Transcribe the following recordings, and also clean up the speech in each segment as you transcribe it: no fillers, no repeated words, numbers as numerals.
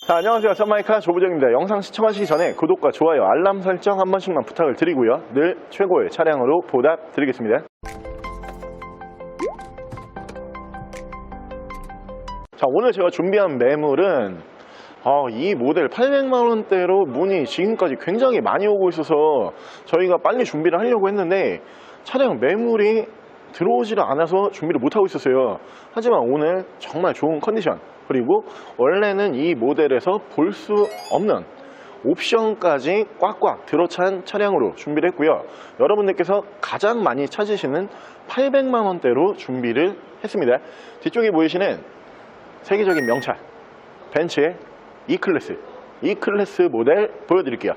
자, 안녕하세요. 썬마이카 조부정입니다. 영상 시청하시기 전에 구독과 좋아요, 알람 설정 한 번씩만 부탁을 드리고요. 늘 최고의 차량으로 보답드리겠습니다. 자, 오늘 제가 준비한 매물은 이 모델 800만원대로 문의 지금까지 굉장히 많이 오고 있어서 저희가 빨리 준비를 하려고 했는데 차량 매물이 들어오지를 않아서 준비를 못하고 있었어요. 하지만 오늘 정말 좋은 컨디션, 그리고 원래는 이 모델에서 볼 수 없는 옵션까지 꽉꽉 들어찬 차량으로 준비를 했고요. 여러분들께서 가장 많이 찾으시는 800만원대로 준비를 했습니다. 뒤쪽에 보이시는 세계적인 명차 벤츠의 E클래스 모델 보여드릴게요.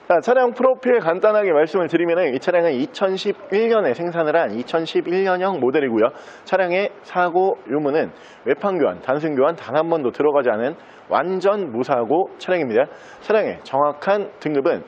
자, 차량 프로필 간단하게 말씀을 드리면 이 차량은 2011년에 생산을 한 2011년형 모델이고요. 차량의 사고 유무는 외판 교환, 단순 교환 단 한 번도 들어가지 않은 완전 무사고 차량입니다. 차량의 정확한 등급은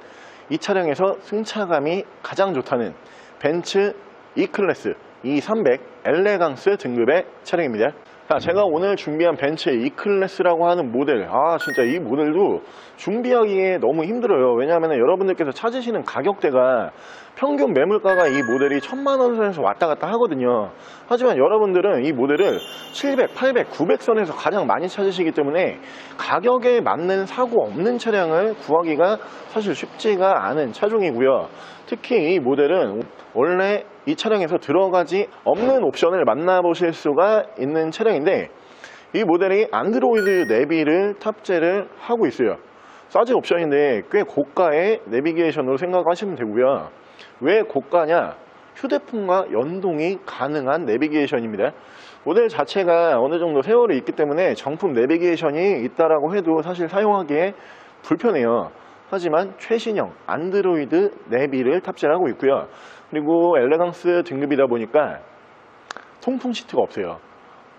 이 차량에서 승차감이 가장 좋다는 벤츠 E클래스 E300 엘레강스 등급의 차량입니다. 자, 제가 오늘 준비한 벤츠 E클래스라고 하는 모델, 진짜 이 모델도 준비하기에 너무 힘들어요. 왜냐하면 여러분들께서 찾으시는 가격대가 평균 매물가가 이 모델이 1000만원 선에서 왔다 갔다 하거든요. 하지만 여러분들은 이 모델을 700, 800, 900선에서 가장 많이 찾으시기 때문에 가격에 맞는 사고 없는 차량을 구하기가 사실 쉽지가 않은 차종이고요. 특히 이 모델은 원래 이 차량에서 들어가지 없는 옵션을 만나보실 수가 있는 차량인데, 이 모델이 안드로이드 내비를 탑재를 하고 있어요. 사즈 옵션인데 꽤 고가의 내비게이션으로 생각하시면 되고요. 왜 고가냐? 휴대폰과 연동이 가능한 내비게이션입니다. 모델 자체가 어느 정도 세월이 있기 때문에 정품 내비게이션이 있다라고 해도 사실 사용하기에 불편해요. 하지만 최신형 안드로이드 내비를 탑재하고 있고요. 그리고 엘레강스 등급이다 보니까 통풍 시트가 없어요.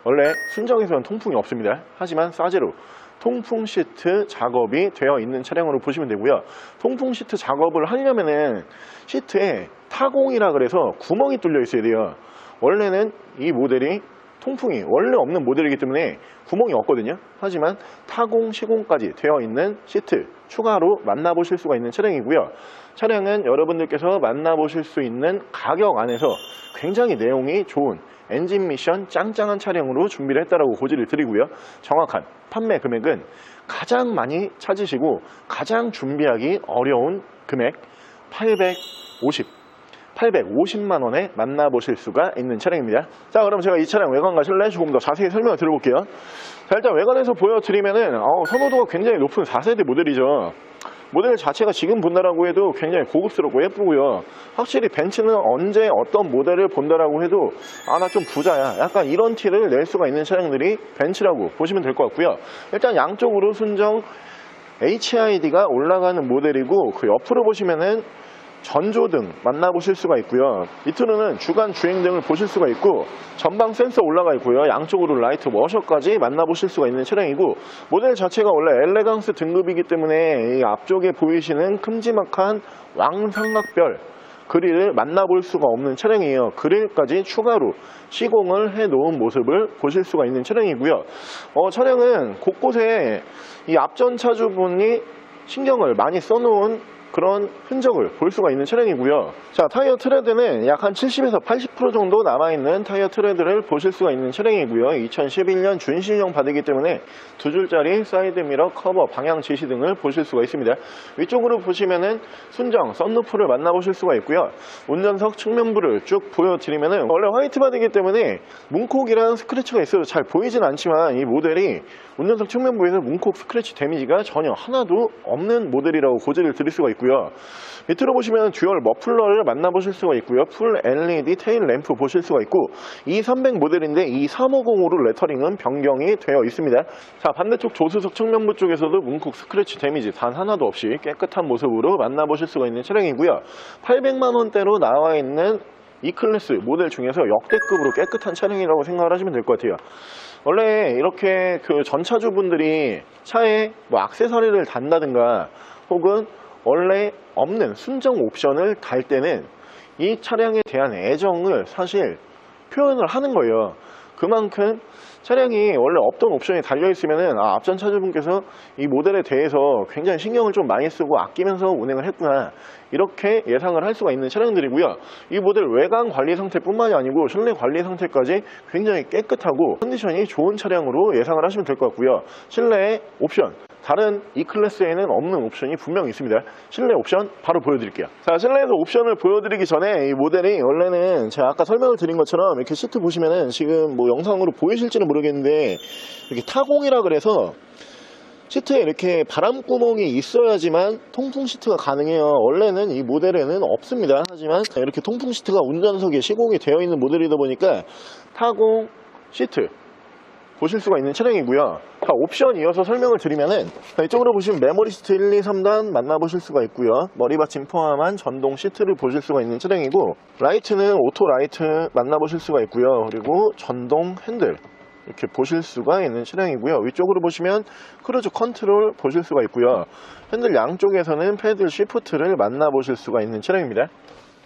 원래 순정에서는 통풍이 없습니다. 하지만 사제로 통풍 시트 작업이 되어 있는 차량으로 보시면 되고요. 통풍 시트 작업을 하려면은 시트에 타공이라 그래서 구멍이 뚫려 있어야 돼요. 원래는 이 모델이 통풍이 원래 없는 모델이기 때문에 구멍이 없거든요. 하지만 타공, 시공까지 되어 있는 시트 추가로 만나보실 수가 있는 차량이고요. 차량은 여러분들께서 만나보실 수 있는 가격 안에서 굉장히 내용이 좋은 엔진 미션 짱짱한 차량으로 준비를 했다라고 고지를 드리고요. 정확한 판매 금액은 가장 많이 찾으시고 가장 준비하기 어려운 금액 850만 원에 만나보실 수가 있는 차량입니다. 자, 그럼 제가 이 차량 외관과 실내 조금 더 자세히 설명을 드려볼게요. 자, 일단 외관에서 보여드리면은 선호도가 굉장히 높은 4세대 모델이죠. 모델 자체가 지금 본다라고 해도 굉장히 고급스럽고 예쁘고요. 확실히 벤츠는 언제 어떤 모델을 본다라고 해도 나 좀 부자야, 약간 이런 티를 낼 수가 있는 차량들이 벤츠라고 보시면 될 것 같고요. 일단 양쪽으로 순정 HID가 올라가는 모델이고, 그 옆으로 보시면은 전조등 만나보실 수가 있고요. 밑으로는 주간 주행등을 보실 수가 있고, 전방 센서 올라가 있고요. 양쪽으로 라이트 워셔까지 만나보실 수가 있는 차량이고, 모델 자체가 원래 엘레강스 등급이기 때문에 이 앞쪽에 보이시는 큼지막한 왕삼각별 그릴을 만나볼 수가 없는 차량이에요. 그릴까지 추가로 시공을 해 놓은 모습을 보실 수가 있는 차량이고요. 차량은 곳곳에 이 앞전 차주분이 신경을 많이 써놓은 그런 흔적을 볼 수가 있는 차량이고요. 자, 타이어 트레드는 약 한 70에서 80% 정도 남아있는 타이어 트레드를 보실 수가 있는 차량이고요. 2011년 준신형 바디이기 때문에 두 줄짜리 사이드미러, 커버, 방향 지시 등을 보실 수가 있습니다. 위쪽으로 보시면은 순정 썬루프를 만나보실 수가 있고요. 운전석 측면부를 쭉 보여드리면은 원래 화이트 바디이기 때문에 문콕이랑 스크래치가 있어도 잘 보이진 않지만 이 모델이 운전석 측면부에서 문콕 스크래치 데미지가 전혀 하나도 없는 모델이라고 고지를 드릴 수가 있고요. 있고요. 밑으로 보시면 듀얼 머플러를 만나보실 수가 있고요. 풀 LED 테일 램프 보실 수가 있고, 이 300 모델인데 이 350으로 레터링은 변경이 되어 있습니다. 자, 반대쪽 조수석 측면부 쪽에서도 문콕 스크래치 데미지 단 하나도 없이 깨끗한 모습으로 만나보실 수가 있는 차량이고요. 800만원대로 나와 있는 E클래스 모델 중에서 역대급으로 깨끗한 차량이라고 생각을 하시면 될 것 같아요. 원래 이렇게 그 전차주분들이 차에 뭐 액세서리를 단다든가 혹은 원래 없는 순정 옵션을 달 때는 이 차량에 대한 애정을 사실 표현을 하는 거예요. 그만큼 차량이 원래 없던 옵션이 달려 있으면은 앞전 차주분께서 이 모델에 대해서 굉장히 신경을 좀 많이 쓰고 아끼면서 운행을 했구나, 이렇게 예상을 할 수가 있는 차량들이고요. 이 모델 외관 관리 상태뿐만이 아니고 실내 관리 상태까지 굉장히 깨끗하고 컨디션이 좋은 차량으로 예상을 하시면 될 것 같고요. 실내 옵션, 다른 E클래스에는 없는 옵션이 분명히 있습니다. 실내 옵션 바로 보여드릴게요. 자, 실내에서 옵션을 보여드리기 전에 이 모델이 원래는 제가 아까 설명을 드린 것처럼 이렇게 시트 보시면은 지금 뭐 영상으로 보이실지는 모르겠는데 이렇게 타공이라 그래서 시트에 이렇게 바람구멍이 있어야지만 통풍 시트가 가능해요. 원래는 이 모델에는 없습니다. 하지만 이렇게 통풍 시트가 운전석에 시공이 되어 있는 모델이다 보니까 타공 시트 보실 수가 있는 차량이고요. 자, 옵션 이어서 설명을 드리면은 이쪽으로 보시면 메모리 시트 1, 2, 3단 만나보실 수가 있고요. 머리 받침 포함한 전동 시트를 보실 수가 있는 차량이고, 라이트는 오토 라이트 만나보실 수가 있고요. 그리고 전동 핸들 이렇게 보실 수가 있는 차량이고요. 위쪽으로 보시면 크루즈 컨트롤 보실 수가 있고요. 핸들 양쪽에서는 패들 시프트를 만나보실 수가 있는 차량입니다.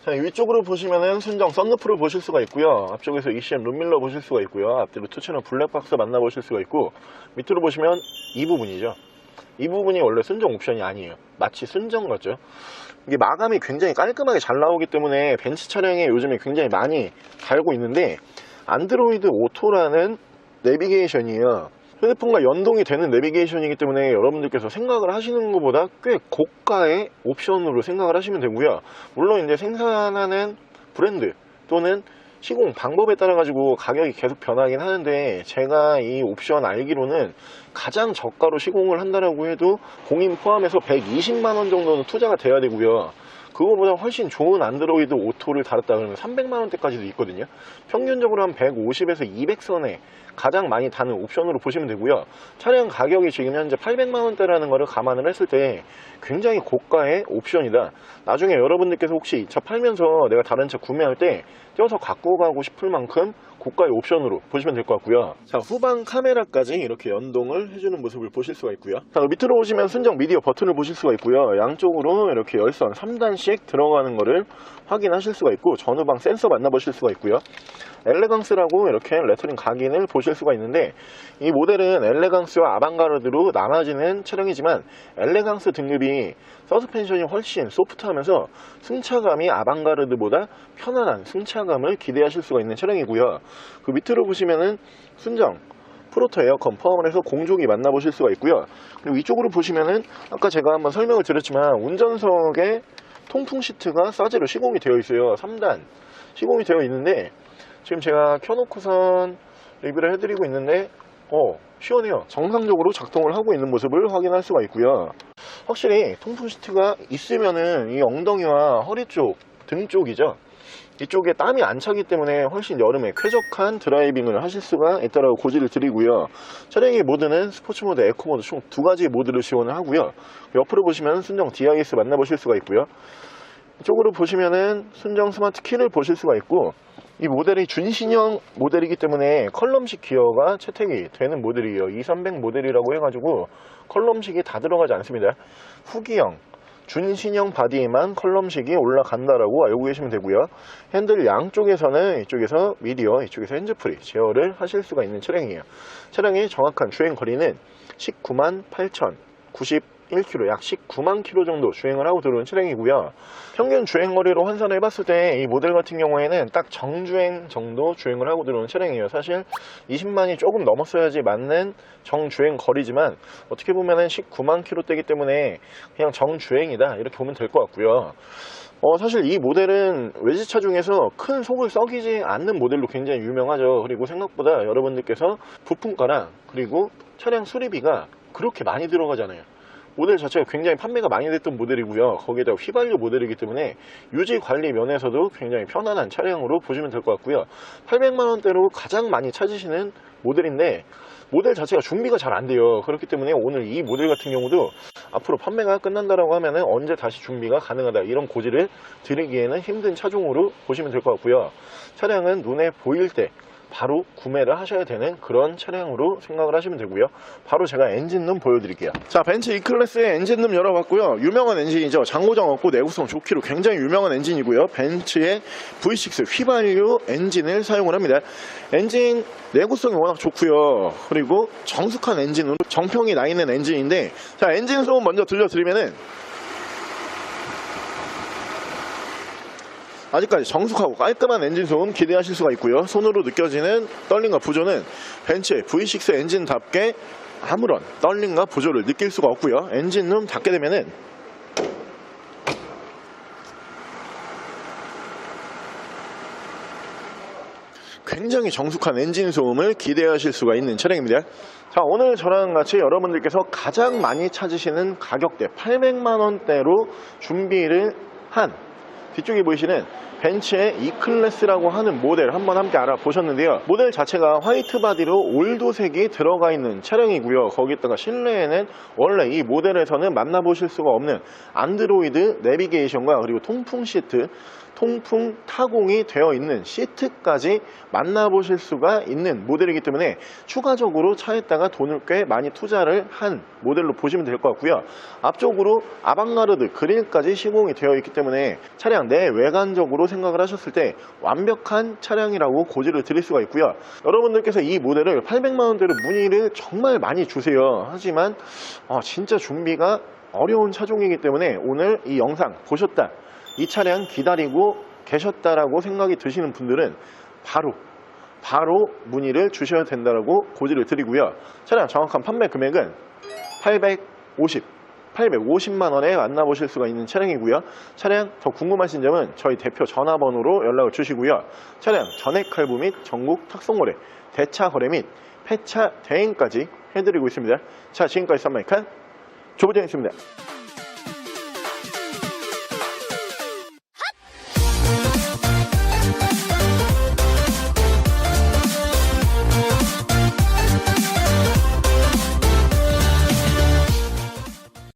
자, 위쪽으로 보시면은 순정 썬루프를 보실 수가 있고요. 앞쪽에서 ECM 룸밀러 보실 수가 있고요. 앞뒤로 투채널 블랙박스 만나보실 수가 있고, 밑으로 보시면 이 부분이죠. 이 부분이 원래 순정 옵션이 아니에요. 마치 순정 같죠. 이게 마감이 굉장히 깔끔하게 잘 나오기 때문에 벤츠 차량에 요즘에 굉장히 많이 달고 있는데, 안드로이드 오토라는 내비게이션이에요. 휴대폰과 연동이 되는 내비게이션이기 때문에 여러분들께서 생각을 하시는 것보다 꽤 고가의 옵션으로 생각을 하시면 되고요. 물론 이제 생산하는 브랜드 또는 시공 방법에 따라 가지고 가격이 계속 변하긴 하는데, 제가 이 옵션 알기로는 가장 저가로 시공을 한다라고 해도 공인 포함해서 120만원 정도는 투자가 돼야 되고요. 그거보다 훨씬 좋은 안드로이드 오토를 달았다 그러면 300만원대까지도 있거든요. 평균적으로 한 150에서 200선에 가장 많이 다는 옵션으로 보시면 되고요. 차량 가격이 지금 현재 800만원대라는 거를 감안을 했을 때 굉장히 고가의 옵션이다. 나중에 여러분들께서 혹시 이 차 팔면서 내가 다른 차 구매할 때 떼어서 갖고 가고 싶을 만큼 고가의 옵션으로 보시면 될 것 같고요. 자, 후방 카메라까지 이렇게 연동을 해주는 모습을 보실 수가 있고요. 자, 밑으로 오시면 순정 미디어 버튼을 보실 수가 있고요. 양쪽으로 이렇게 열선 3단씩 들어가는 거를 확인하실 수가 있고, 전후방 센서 만나보실 수가 있고요. 엘레강스라고 이렇게 레터링 각인을 보실 수가 있는데, 이 모델은 엘레강스와 아방가르드로 나눠지는 차량이지만 엘레강스 등급이 서스펜션이 훨씬 소프트하면서 승차감이 아방가르드보다 편안한 승차감을 기대하실 수가 있는 차량이고요. 그 밑으로 보시면은 순정 프로토 에어컨 포함을 해서 공조기 만나보실 수가 있고요. 그리고 위쪽으로 보시면은 아까 제가 한번 설명을 드렸지만 운전석에 통풍 시트가 싸제로 시공이 되어 있어요. 3단 시공이 되어 있는데, 지금 제가 켜놓고선 리뷰를 해드리고 있는데 시원해요. 정상적으로 작동을 하고 있는 모습을 확인할 수가 있고요. 확실히 통풍 시트가 있으면은 이 엉덩이와 허리 쪽, 등 쪽이죠, 이쪽에 땀이 안 차기 때문에 훨씬 여름에 쾌적한 드라이빙을 하실 수가 있다고 고지를 드리고요. 차량의 모드는 스포츠 모드, 에코 모드 총 두 가지 모드를 지원을 하고요. 옆으로 보시면 순정 DIS 만나보실 수가 있고요. 이쪽으로 보시면은 순정 스마트 키를 보실 수가 있고, 이 모델이 준신형 모델이기 때문에 컬럼식 기어가 채택이 되는 모델이에요. 2300 모델이라고 해가지고 컬럼식이 다 들어가지 않습니다. 후기형 준신형 바디에만 컬럼식이 올라간다라고 알고 계시면 되고요. 핸들 양쪽에서는 이쪽에서 미디어, 이쪽에서 핸즈프리 제어를 하실 수가 있는 차량이에요. 차량의 정확한 주행 거리는 19만 8,091km, 약 19만 km 정도 주행을 하고 들어온 차량이고요. 평균 주행거리로 환산을 해봤을 때 이 모델 같은 경우에는 딱 정주행 정도 주행을 하고 들어온 차량이에요. 사실 20만이 조금 넘었어야지 맞는 정주행 거리지만 어떻게 보면은 19만 km대이기 때문에 그냥 정주행이다 이렇게 보면 될 것 같고요. 사실 이 모델은 외제차 중에서 큰 속을 썩이지 않는 모델로 굉장히 유명하죠. 그리고 생각보다 여러분들께서 부품가랑 그리고 차량 수리비가 그렇게 많이 들어가잖아요. 모델 자체가 굉장히 판매가 많이 됐던 모델이고요. 거기에다가 휘발유 모델이기 때문에 유지 관리 면에서도 굉장히 편안한 차량으로 보시면 될 것 같고요. 800만원대로 가장 많이 찾으시는 모델인데 모델 자체가 준비가 잘 안 돼요. 그렇기 때문에 오늘 이 모델 같은 경우도 앞으로 판매가 끝난다라고 하면은 언제 다시 준비가 가능하다, 이런 고지를 드리기에는 힘든 차종으로 보시면 될 것 같고요. 차량은 눈에 보일 때 바로 구매를 하셔야 되는 그런 차량으로 생각을 하시면 되고요. 바로 제가 엔진룸 보여드릴게요. 자, 벤츠 E클래스의 엔진룸 열어봤고요. 유명한 엔진이죠. 장고장 없고 내구성 좋기로 굉장히 유명한 엔진이고요. 벤츠의 V6 휘발유 엔진을 사용을 합니다. 엔진 내구성이 워낙 좋고요. 그리고 정숙한 엔진으로 정평이 나 있는 엔진인데, 자, 엔진 소음 먼저 들려드리면은 아직까지 정숙하고 깔끔한 엔진 소음 기대하실 수가 있고요. 손으로 느껴지는 떨림과 부조는 벤츠의 V6 엔진답게 아무런 떨림과 부조를 느낄 수가 없고요. 엔진룸 닫게 되면은 굉장히 정숙한 엔진 소음을 기대하실 수가 있는 차량입니다. 자, 오늘 저랑 같이 여러분들께서 가장 많이 찾으시는 가격대 800만원대로 준비를 한 뒤쪽에 보이시는 벤츠의 E클래스라고 하는 모델 한번 함께 알아보셨는데요. 모델 자체가 화이트 바디로 올도색이 들어가 있는 차량이고요. 거기다가 실내에는 원래 이 모델에서는 만나보실 수가 없는 안드로이드 내비게이션과 그리고 통풍 시트, 통풍 타공이 되어 있는 시트까지 만나보실 수가 있는 모델이기 때문에 추가적으로 차에다가 돈을 꽤 많이 투자를 한 모델로 보시면 될 것 같고요. 앞쪽으로 아방가르드 그릴까지 시공이 되어 있기 때문에 차량 내 외관적으로 생각을 하셨을 때 완벽한 차량이라고 고지를 드릴 수가 있고요. 여러분들께서 이 모델을 800만원대로 문의를 정말 많이 주세요. 하지만 진짜 준비가 어려운 차종이기 때문에 오늘 이 영상 보셨다, 이 차량 기다리고 계셨다라고 생각이 드시는 분들은 바로 문의를 주셔야 된다라고 고지를 드리고요. 차량 정확한 판매 금액은 850만 원에 만나보실 수가 있는 차량이고요. 차량 더 궁금하신 점은 저희 대표 전화번호로 연락을 주시고요. 차량 전액 할부 및 전국 탁송거래, 대차 거래 및 폐차 대행까지 해드리고 있습니다. 자, 지금까지 썬마이칸 조부장이었습니다.